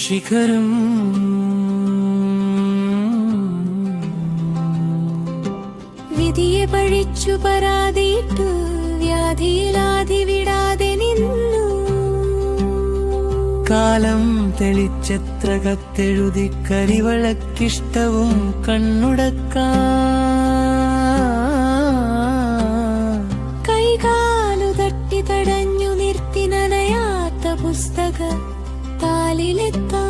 ശിഖരം വിധിയെ പഴിച്ചു പരാതിയിട്ടു വ്യാധിയിലാധി വിടാതെ നിന്നു. കാലം തെളിച്ചെത്ര കത്തെഴുതി കരിവളക്കിഷ്ടവും കണ്ണുടക്കാ. കൈകാലു തട്ടി തടഞ്ഞു നിർത്തി നനയാത്ത പുസ്തക താലിലെത്താ.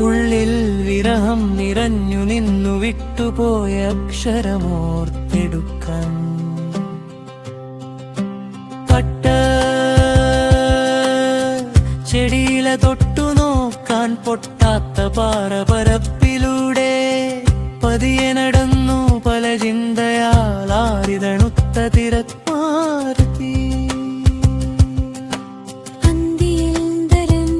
ഉള്ളിൽ വിരഹം നിറഞ്ഞു നിന്നു വിട്ടുപോയ അക്ഷരമോർത്തെടുക്കാൻ. പട്ട ചെടിയില തൊട്ടു നോക്കാൻ പൊട്ടാത്ത പാറപരപ്പിലൂടെ പതിയെ നടന്നു പല ചിന്തയാൽ ആരിതണുത്ത തിരമാർത്തി. അന്തിയിൽ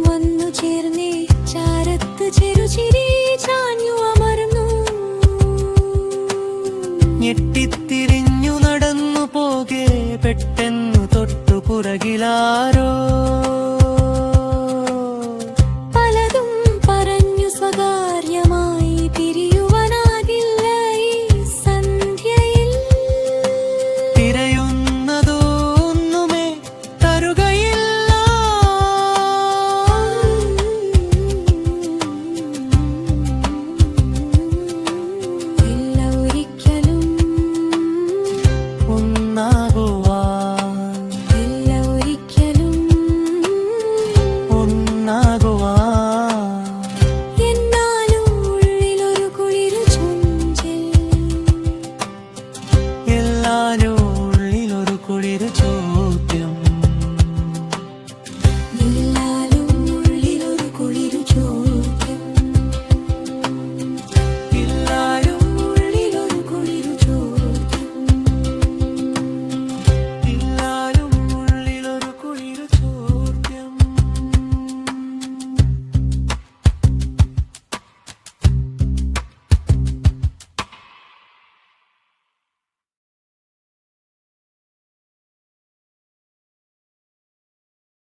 വന്നു ചേർന്നേ ചാരത്ത് ചെറുചിരി ചാഞ്ഞു അമർന്നു. ഞെട്ടിത്തിരിഞ്ഞു നടന്നു പോകെ പെട്ടെന്നു തൊട്ടു പുറകിലാരോ